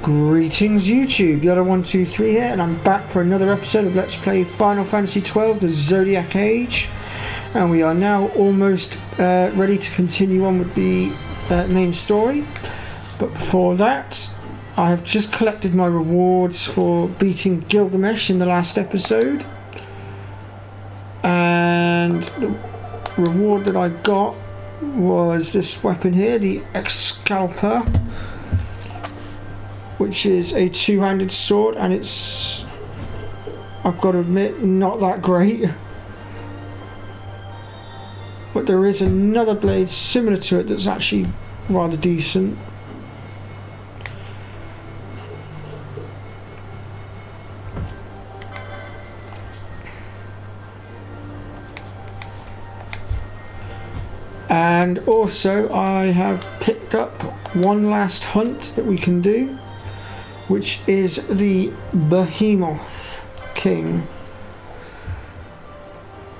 Greetings YouTube, Yoda123 here, and I'm back for another episode of Let's Play Final Fantasy XII, the Zodiac Age. And we are now almost ready to continue on with the main story. But before that, I have just collected my rewards for beating Gilgamesh in the last episode. And the reward that I got was this weapon here, the Excalibur, which is a two-handed sword, and it's, I've got to admit, not that great. But there is another blade similar to it that's actually rather decent. And also I have picked up one last hunt that we can do, which is the Behemoth King.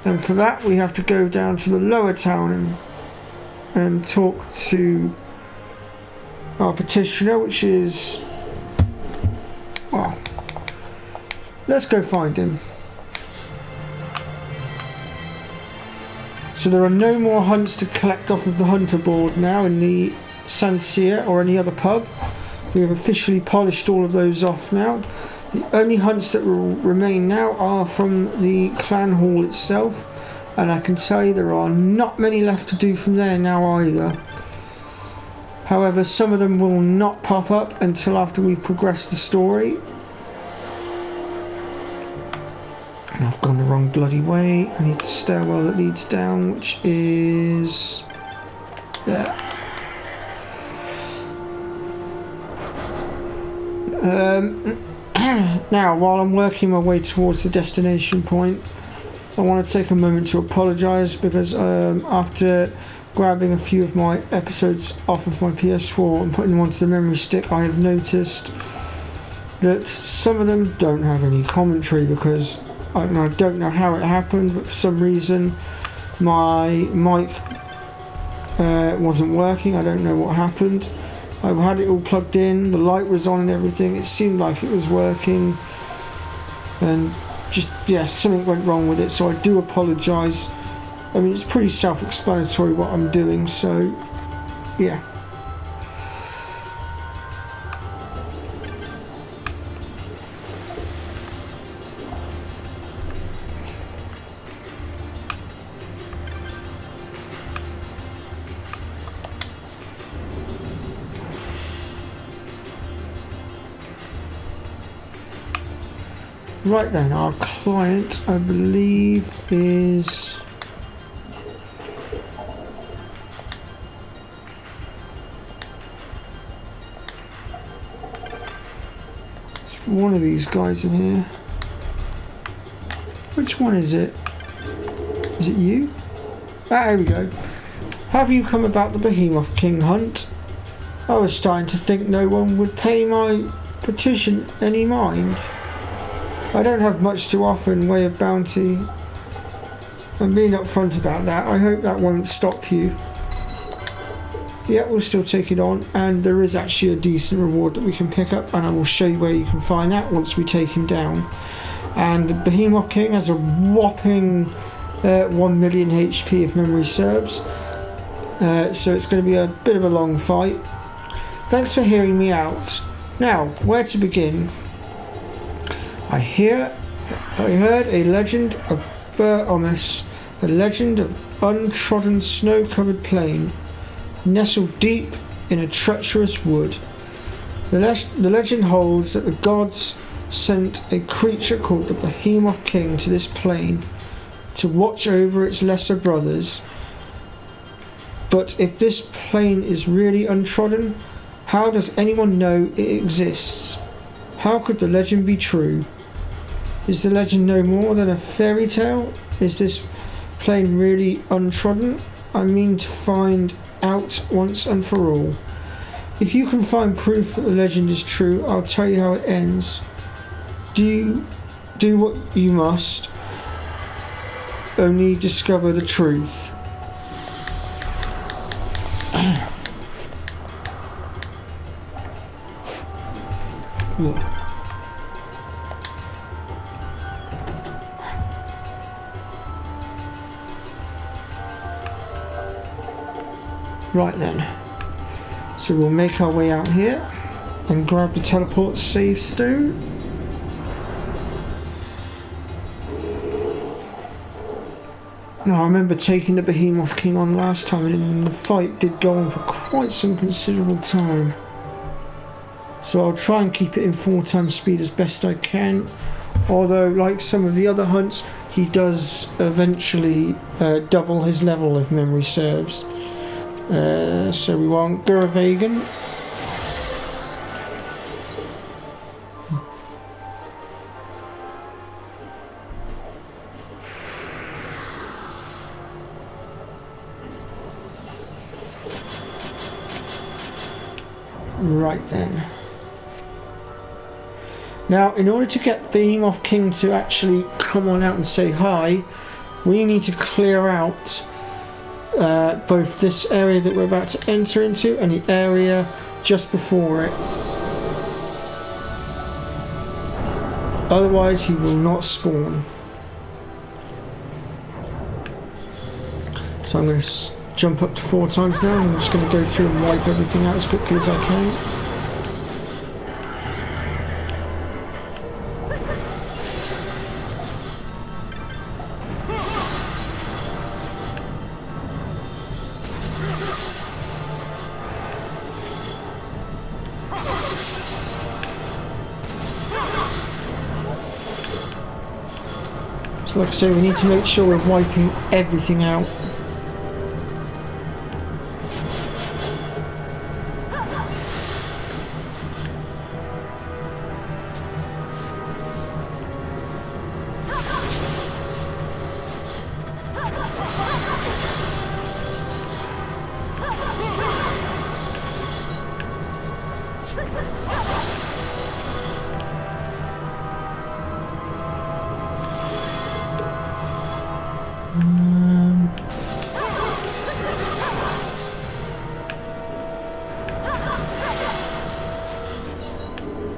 And for that we have to go down to the lower town and talk to our petitioner, which is, well, let's go find him. So there are no more hunts to collect off of the hunter board now in the Sancerre or any other pub. We have officially polished all of those off now. The only hunts that will remain now are from the clan hall itself, and I can tell you there are not many left to do from there now either. However, some of them will not pop up until after we've progressed the story. And I've gone the wrong bloody way. I need the stairwell that leads down, which is there. Now, while I'm working my way towards the destination point, I want to take a moment to apologise because after grabbing a few of my episodes off of my PS4 and putting them onto the memory stick, I have noticed that some of them don't have any commentary because I don't know how it happened, but for some reason my mic wasn't working. I don't know what happened. I had it all plugged in, the light was on and everything, it seemed like it was working, and just, yeah, something went wrong with it, so I do apologise. I mean, it's pretty self-explanatory what I'm doing, so yeah. Right then, our client, I believe, is one of these guys in here. Which one is it? Is it you? Ah, here we go. Have you come about the Behemoth King hunt? I was starting to think no one would pay my petition any mind. I don't have much to offer in way of bounty. I'm being upfront about that. I hope that won't stop you. Yeah, we'll still take it on, and there is actually a decent reward that we can pick up, and I will show you where you can find that once we take him down. And the Behemoth King has a whopping 1 million HP if memory serves. So it's going to be a bit of a long fight. Thanks for hearing me out. Now, where to begin? I heard a legend of Bur Omis, a legend of untrodden snow-covered plain, nestled deep in a treacherous wood. The legend holds that the gods sent a creature called the Behemoth King to this plain to watch over its lesser brothers. But if this plain is really untrodden, how does anyone know it exists? How could the legend be true? Is the legend no more than a fairy tale? Is this plain really untrodden? I mean to find out once and for all. If you can find proof that the legend is true, I'll tell you how it ends. Do what you must. Only discover the truth. Yeah. Right then. So we'll make our way out here and grab the teleport save stone. Now I remember taking the Behemoth King on last time, and the fight did go on for quite some considerable time. So I'll try and keep it in 4 times speed as best I can. Although, like some of the other hunts, he does eventually double his level if memory serves. So we want Guravagan. Right then. Now, in order to get Behemoth King to actually come on out and say hi, we need to clear out both this area that we're about to enter into and the area just before it. Otherwise, he will not spawn. So I'm going to jump up to 4 times now, and I'm just going to go through and wipe everything out as quickly as I can. So like I say, we need to make sure we're wiping everything out.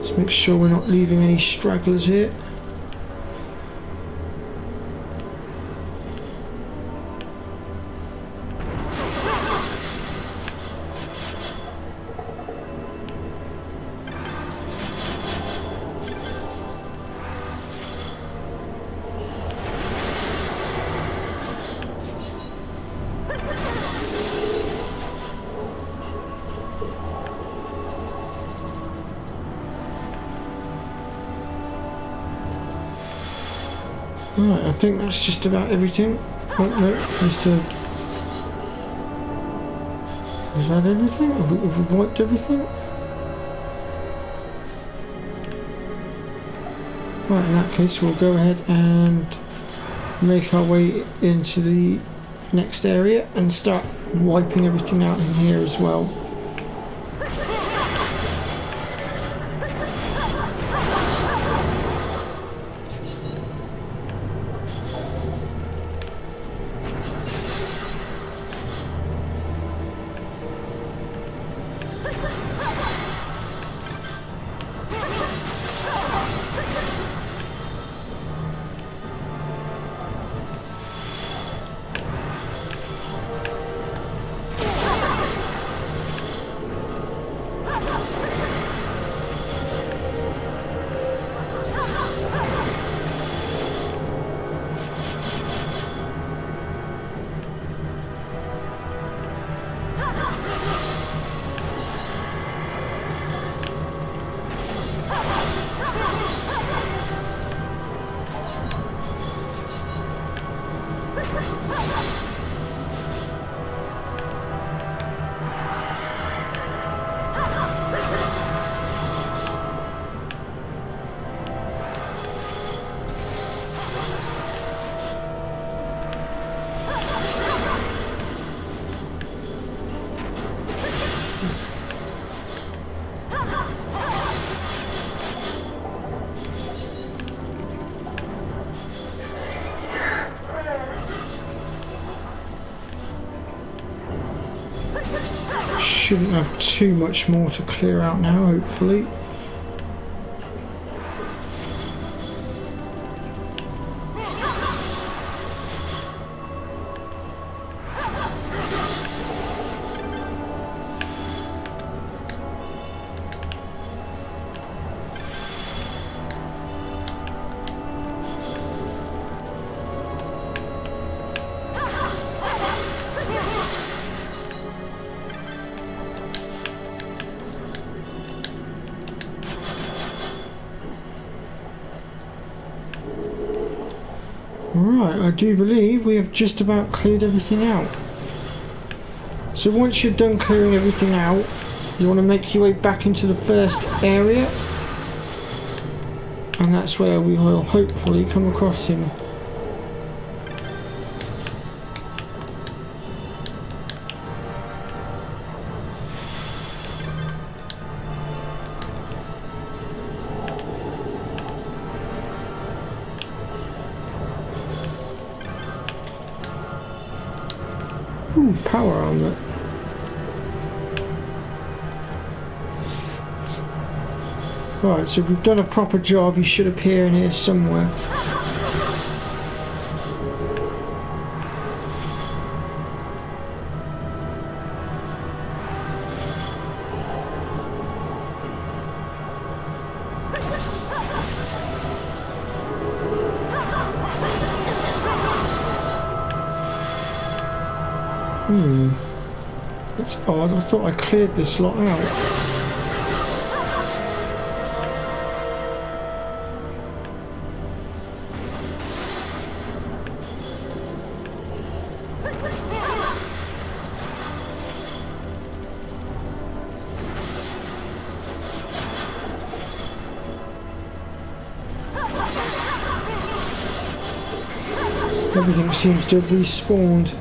Let's make sure we're not leaving any stragglers here. Right, I think that's just about everything. Oh no, is that everything? Have we wiped everything? Right, in that case we'll go ahead and make our way into the next area and start wiping everything out in here as well. Shouldn't have too much more to clear out now, hopefully. Right, I do believe we have just about cleared everything out. So once you're done clearing everything out, you want to make your way back into the first area. And that's where we will hopefully come across him. Ooh, power armor. Right, so if we've done a proper job, he should appear in here somewhere. That's odd. I thought I cleared this lot out. Everything seems to have respawned.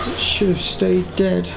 It should have stayed dead.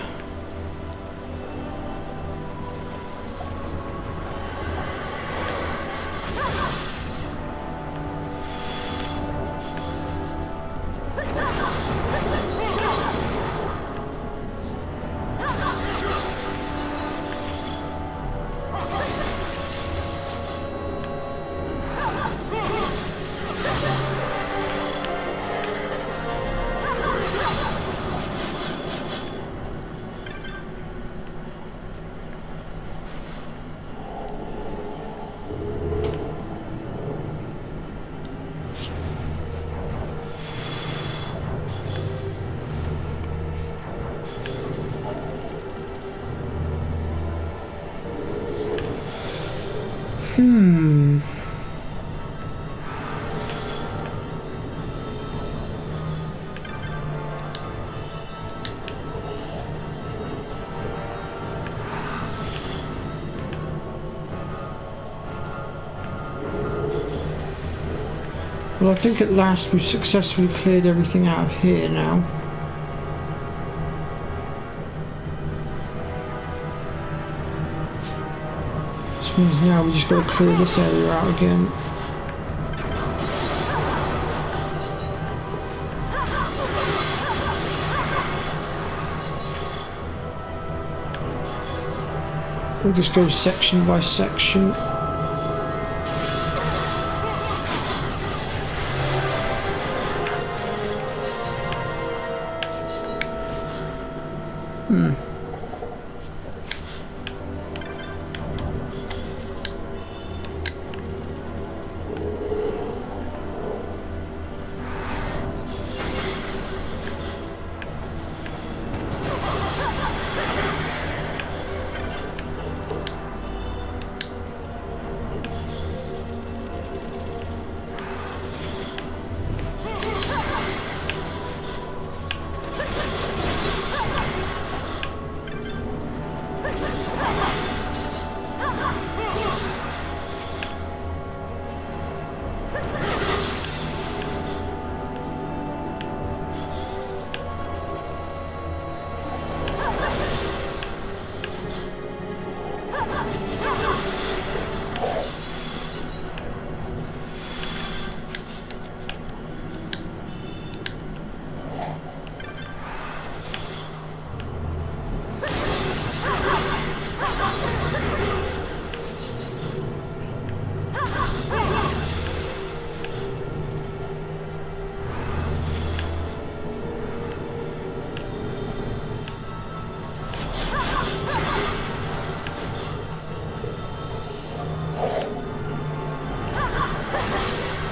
Well, I think at last we've successfully cleared everything out of here now. Which means now we just got to clear this area out again. We'll just go section by section.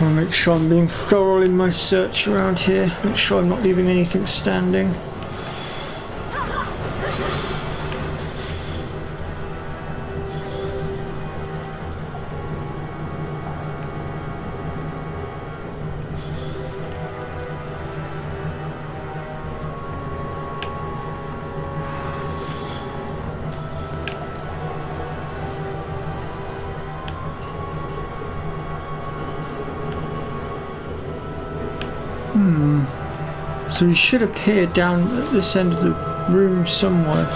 I'll make sure I'm being thorough in my search around here. Make sure I'm not leaving anything standing. So he should appear down at this end of the room somewhere.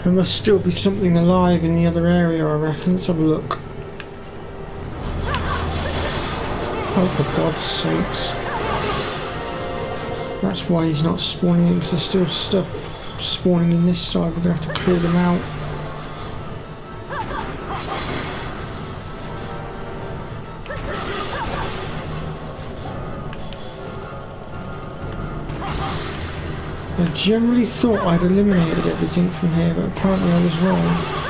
There must still be something alive in the other area, I reckon. Let's have a look. Oh, for God's sakes. That's why he's not spawning in, because there's still stuff spawning in this side. We're going to have to clear them out. I generally thought I'd eliminated everything from here, but apparently I was wrong.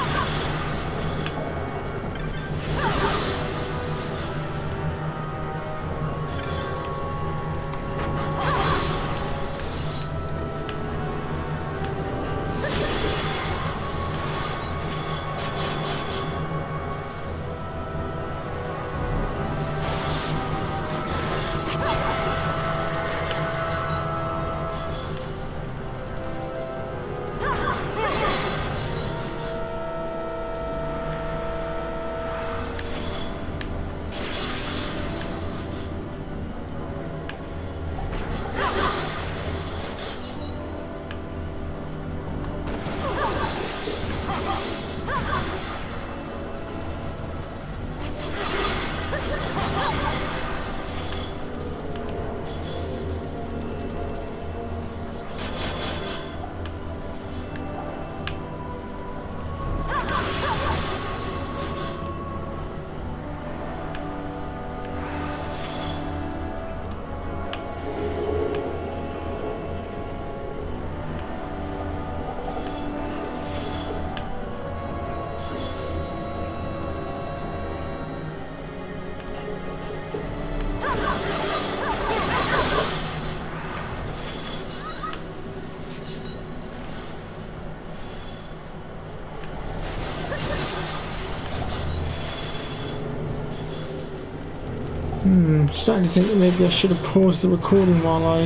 I'm starting to think that maybe I should have paused the recording while I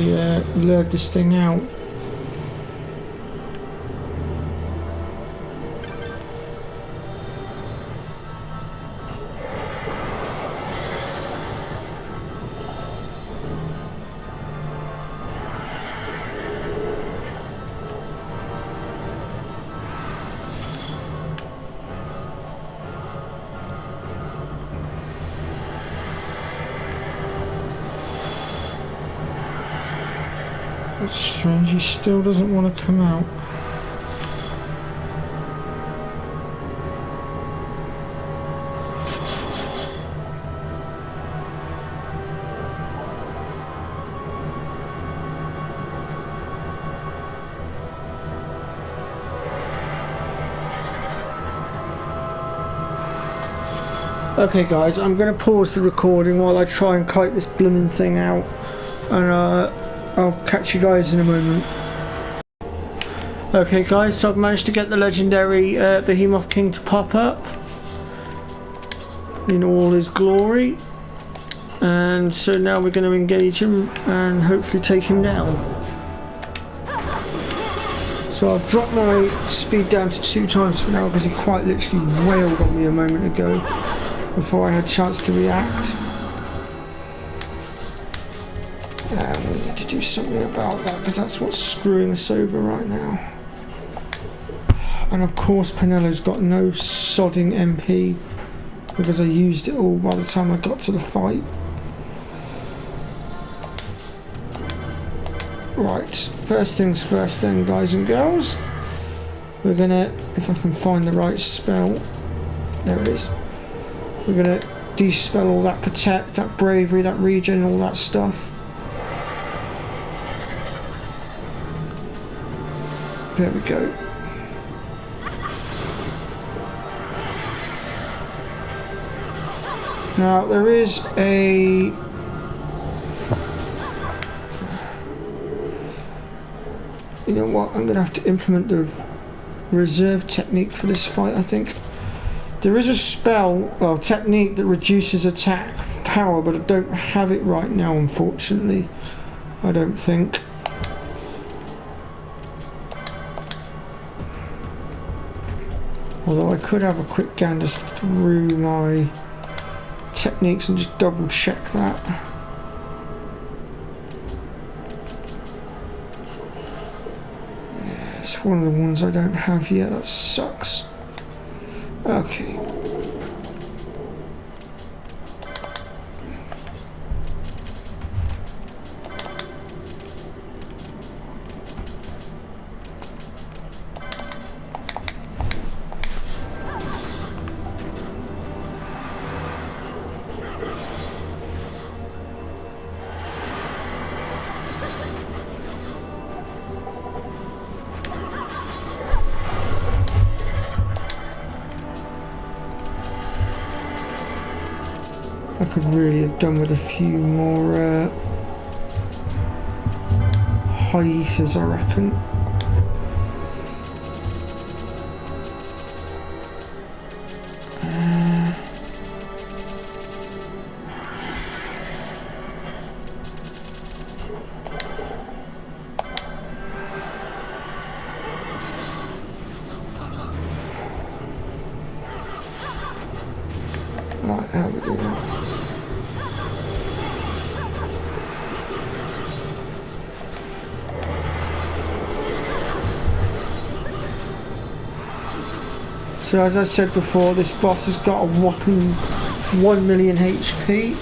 lured this thing out. That's strange, he still doesn't want to come out. Okay guys, I'm going to pause the recording while I try and kite this blooming thing out, and I'll catch you guys in a moment. Okay guys, so I've managed to get the legendary Behemoth King to pop up in all his glory, and so now we're going to engage him and hopefully take him down. So I've dropped my speed down to 2 times for now because he quite literally wailed on me a moment ago before I had a chance to react. And we need to do something about that because that's what's screwing us over right now. And of course Penelo's got no sodding MP because I used it all by the time I got to the fight. Right, first things first then, guys and girls. We're gonna, if I can find the right spell, there it is. We're gonna dispel all that protect, that bravery, that regen, all that stuff. There we go. Now there is a you know what, I'm gonna have to implement the reserve technique for this fight, I think. There is a spell, well, technique that reduces attack power, but I don't have it right now, unfortunately. I don't think. Although I could have a quick gander through my techniques and just double check that. It's one of the ones I don't have yet, that sucks. Okay. I could really have done with a few more hiatus, I reckon. Right, how we doing? So as I said before, this boss has got a whopping 1 million HP.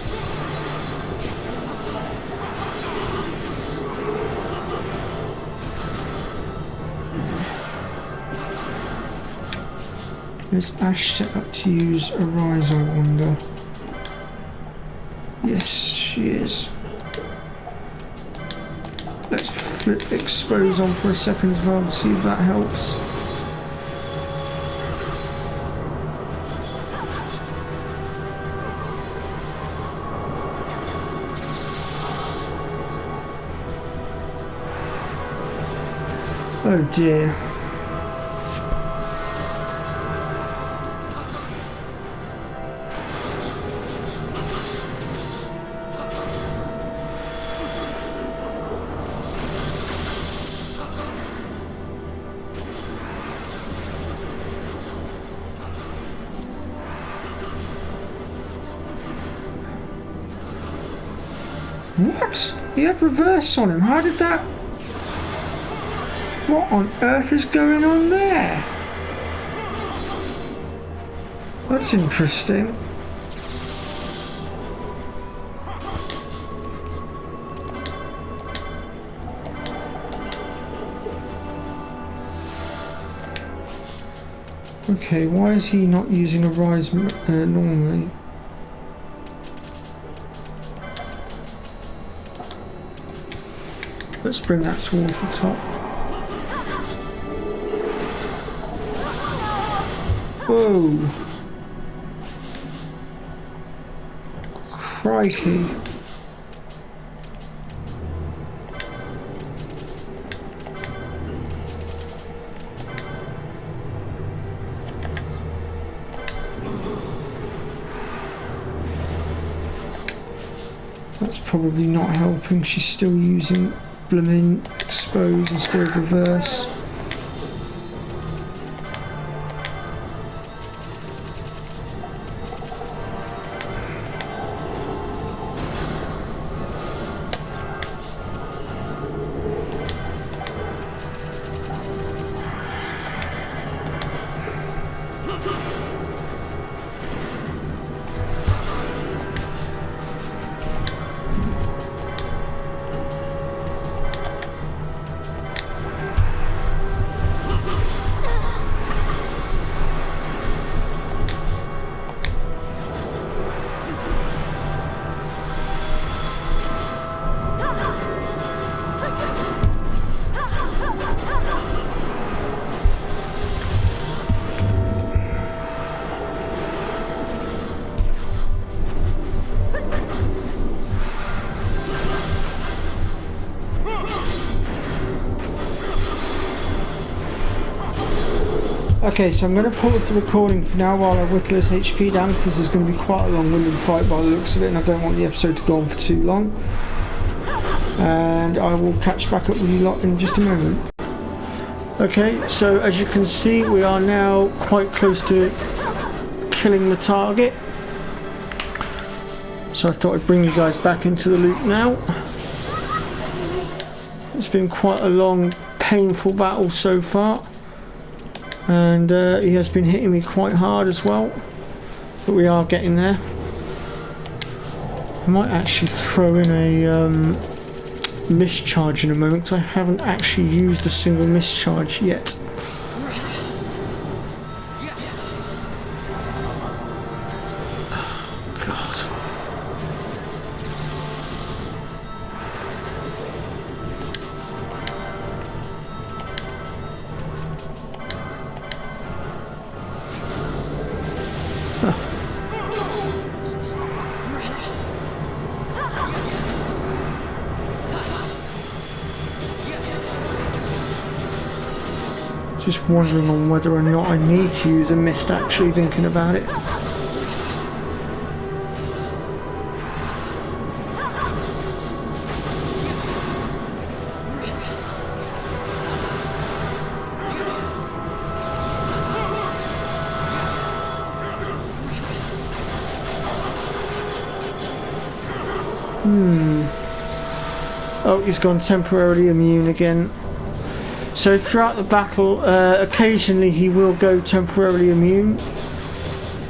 Is Ash set up to use Arise, I wonder? Yes, she is. Let's flip Expose on for a second as well, see if that helps. Oh dear. What? He had reverse on him. How did that... What on earth is going on there? That's interesting. Okay, why is he not using a rise normally? Let's bring that towards the top. Whoa! Crikey! That's probably not helping. She's still using blooming Expose instead of reverse. Okay, so I'm going to pause the recording for now while I whittle his HP down, because this is going to be quite a long-winded fight by the looks of it, and I don't want the episode to go on for too long. And I will catch back up with you lot in just a moment. Okay, so as you can see, we are now quite close to killing the target. So I thought I'd bring you guys back into the loop now. It's been quite a long, painful battle so far. And he has been hitting me quite hard as well. But we are getting there. I might actually throw in a mischarge in a moment, because I haven't actually used a single mischarge yet. Just wondering on whether or not I need to use a mist, actually thinking about it. Oh, he's gone temporarily immune again. So throughout the battle, occasionally he will go temporarily immune.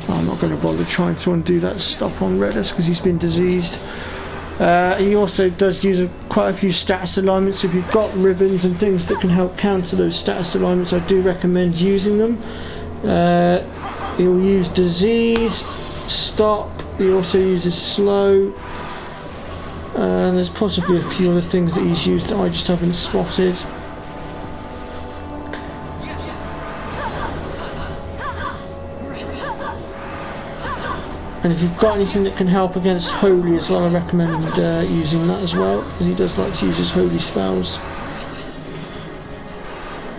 I'm not going to bother trying to undo that stop on Redis because he's been diseased. He also does use quite a few status alignments. If you've got ribbons and things that can help counter those status alignments, I do recommend using them. He'll use disease, stop, he also uses slow, and there's possibly a few other things that he's used that I just haven't spotted. And if you've got anything that can help against holy as well, I recommend using that as well, because he does like to use his holy spells.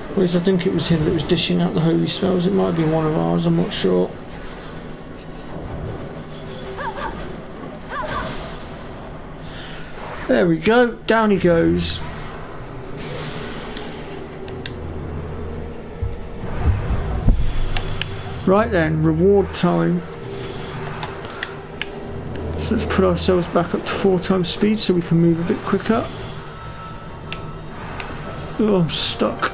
At least I think it was him that was dishing out the holy spells. It might be one of ours, I'm not sure. There we go, down he goes. Right then, reward time. So let's put ourselves back up to 4 times speed so we can move a bit quicker. Oh, I'm stuck.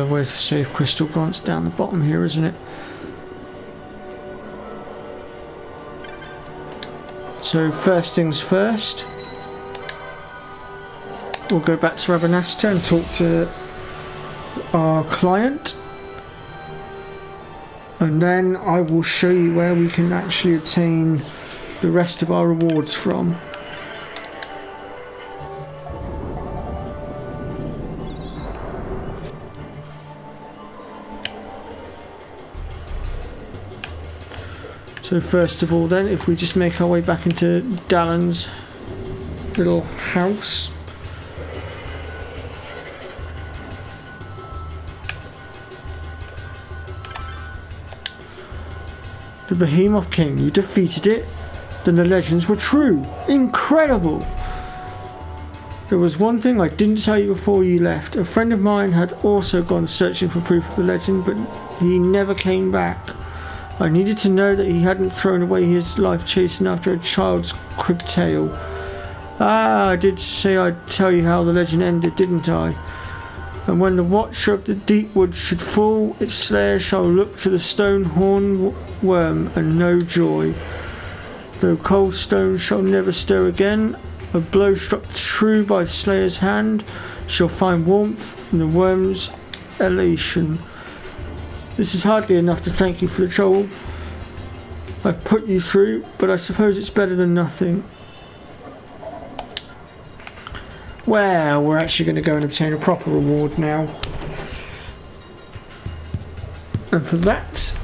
Where's the save crystal gone? It's down the bottom here, isn't it? So first things first, we'll go back to Rabanasta and talk to our client, and then I will show you where we can actually obtain the rest of our rewards from. So first of all then, if we just make our way back into Dallin's little house. The Behemoth King, you defeated it? Then the legends were true. Incredible! There was one thing I didn't tell you before you left. A friend of mine had also gone searching for proof of the legend, but he never came back. I needed to know that he hadn't thrown away his life chasing after a child's crib tale. Ah, I did say I'd tell you how the legend ended, didn't I? And when the watcher of the deep woods should fall, its slayer shall look to the stone horn worm and know joy. Though cold stone shall never stir again, a blow struck true by Slayer's hand shall find warmth in the worm's elation. This is hardly enough to thank you for the trouble I've put you through, but I suppose it's better than nothing. Well, we're actually going to go and obtain a proper reward now. And for that,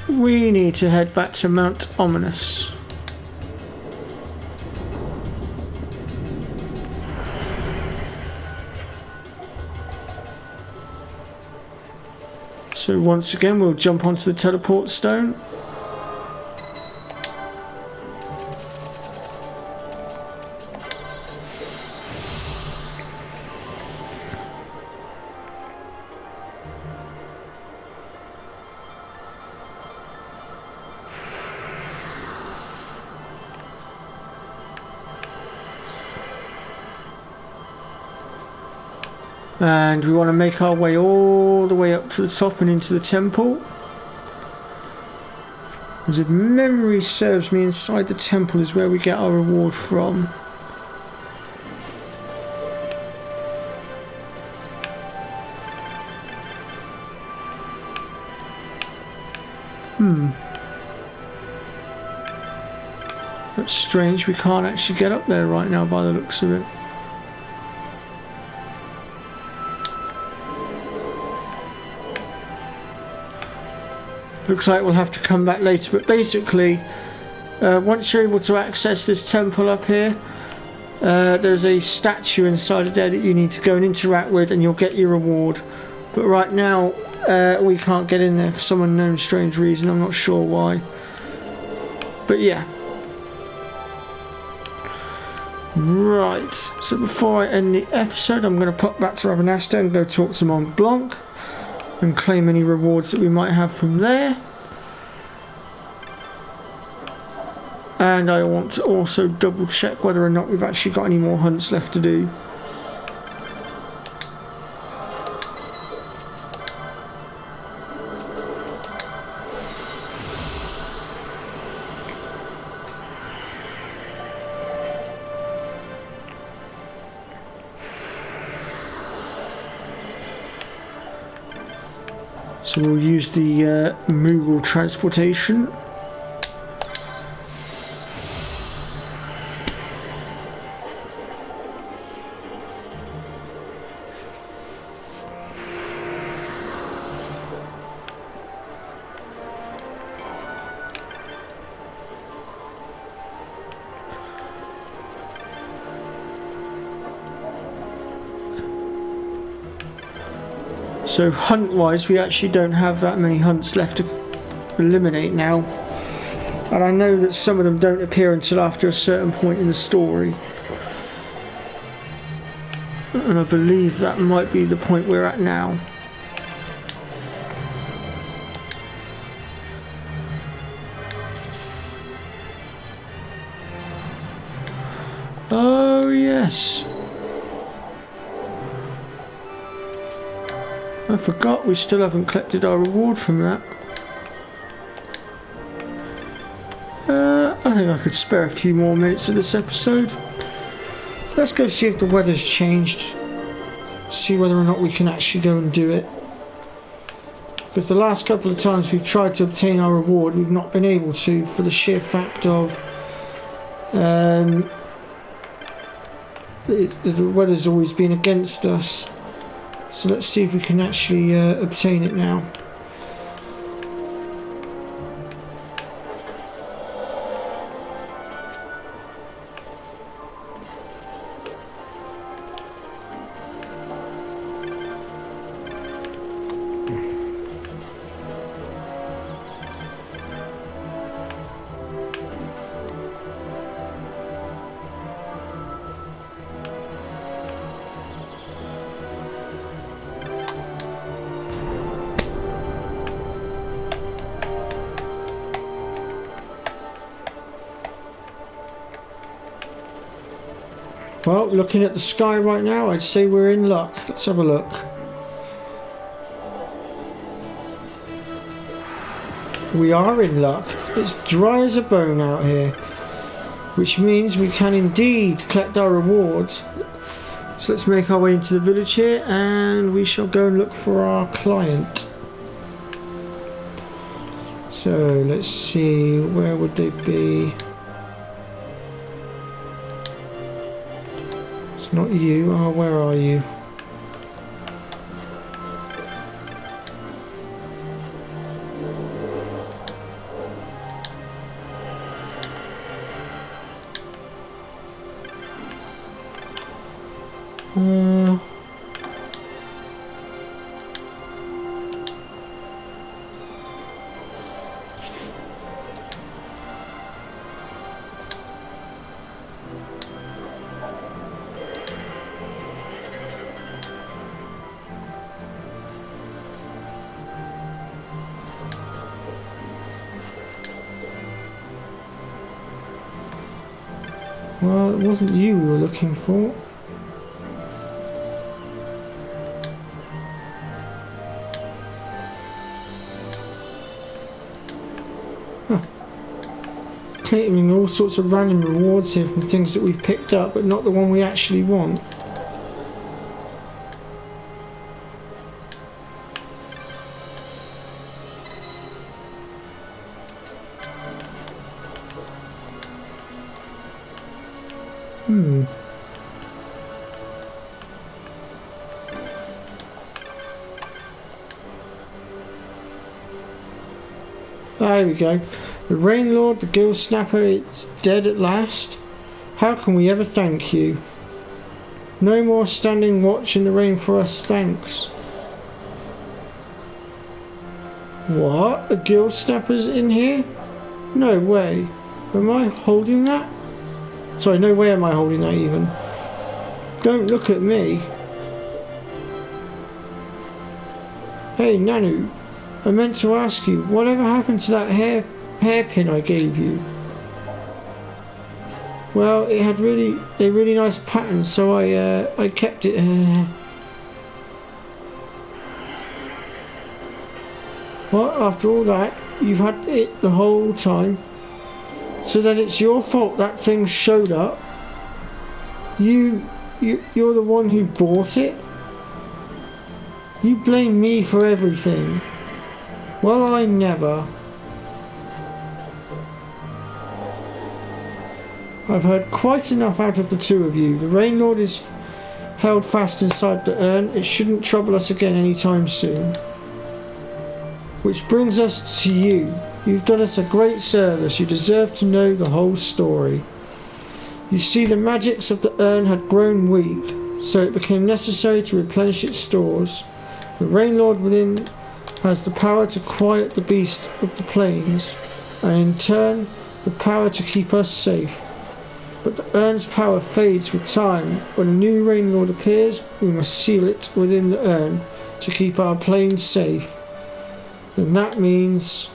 we need to head back to Mount Ominous. So once again, we'll jump onto the teleport stone. And we want to make our way all the way up to the top and into the temple. As if memory serves me, inside the temple is where we get our reward from. That's strange, we can't actually get up there right now by the looks of it. Looks like we'll have to come back later, but basically once you're able to access this temple up here, there's a statue inside of there that you need to go and interact with, and you'll get your reward. But right now we can't get in there for some unknown strange reason. I'm not sure why, but yeah. Right, so before I end the episode, I'm going to pop back to Rabanastre and go talk to Mont Blanc and claim any rewards that we might have from there. And I want to also double check whether or not we've actually got any more hunts left to do. So we'll use the Moogle transportation. So hunt-wise, we actually don't have that many hunts left to eliminate now. And I know that some of them don't appear until after a certain point in the story. And I believe that might be the point we're at now. Oh yes. I forgot we still haven't collected our reward from that. I think I could spare a few more minutes of this episode. Let's go see if the weather's changed. See whether or not we can actually go and do it. Because the last couple of times we've tried to obtain our reward, we've not been able to, for the sheer fact of the weather's always been against us. So let's see if we can actually obtain it now. Well, looking at the sky right now, I'd say we're in luck. Let's have a look. We are in luck. It's dry as a bone out here, which means we can indeed collect our rewards. So let's make our way into the village here and we shall go and look for our client. So let's see, where would they be? It's not you. Oh, where are you? Well, it wasn't you we were looking for. Huh. Claiming all sorts of random rewards here from things that we've picked up, but not the one we actually want. There we go. The Rain Lord, the Gill Snapper, is dead at last. How can we ever thank you? No more standing watch in the rain for us, thanks. What? The Gill Snapper's in here? No way. Am I holding that? Sorry, no way am I holding that even. Don't look at me. Hey, Nanu. I meant to ask you, whatever happened to that hairpin I gave you? Well, it had a really nice pattern, so I kept it. What? After all that, you've had it the whole time? So then it's your fault that thing showed up? You're the one who bought it? You blame me for everything. Well, I never. I've heard quite enough out of the two of you. The Rain Lord is held fast inside the urn. It shouldn't trouble us again anytime soon. Which brings us to you. You've done us a great service. You deserve to know the whole story. You see, the magics of the urn had grown weak, so it became necessary to replenish its stores. The Rain Lord within has the power to quiet the beast of the plains, and in turn the power to keep us safe. But the urn's power fades with time. When a new Rain Lord appears, we must seal it within the urn to keep our plains safe. And that means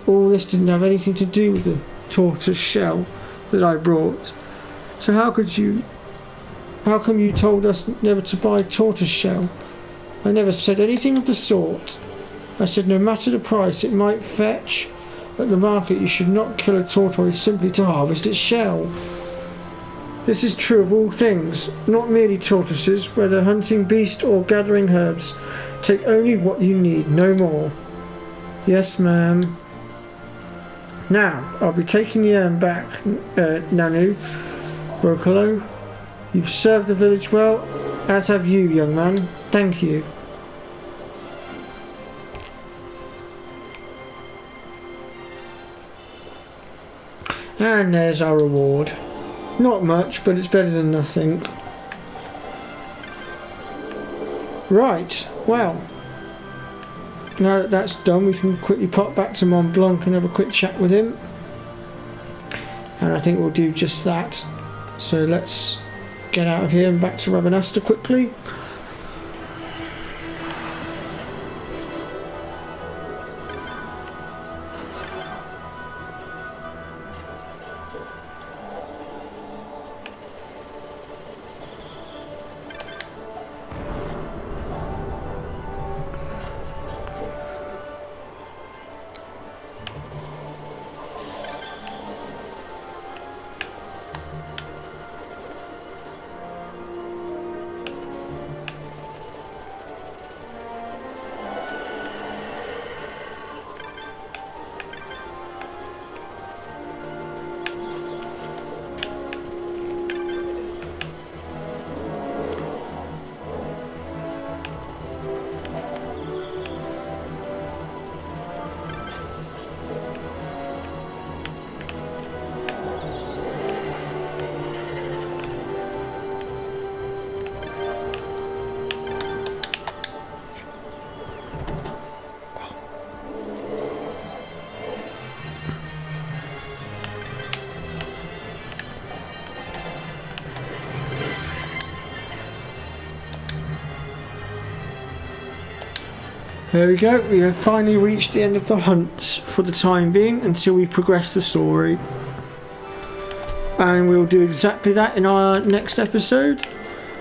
all this didn't have anything to do with the tortoise shell that I brought. So how come you told us never to buy tortoise shell? I never said anything of the sort. I said no matter the price it might fetch at the market, you should not kill a tortoise simply to harvest its shell. This is true of all things, not merely tortoises, whether hunting beast or gathering herbs. Take only what you need, no more. Yes, ma'am. Now, I'll be taking the urn back, Nanu. Rokolo, you've served the village well, as have you, young man. Thank you. And there's our reward. Not much, but it's better than nothing. Right, well, now that that's done, we can quickly pop back to Mont Blanc and have a quick chat with him. And I think we'll do just that. So let's get out of here and back to Rabanasta quickly. There we go, we have finally reached the end of the hunt for the time being until we progress the story. And we'll do exactly that in our next episode.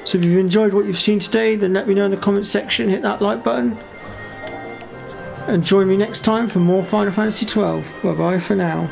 So if you've enjoyed what you've seen today, then let me know in the comments section, hit that like button. And join me next time for more Final Fantasy XII. Bye bye for now.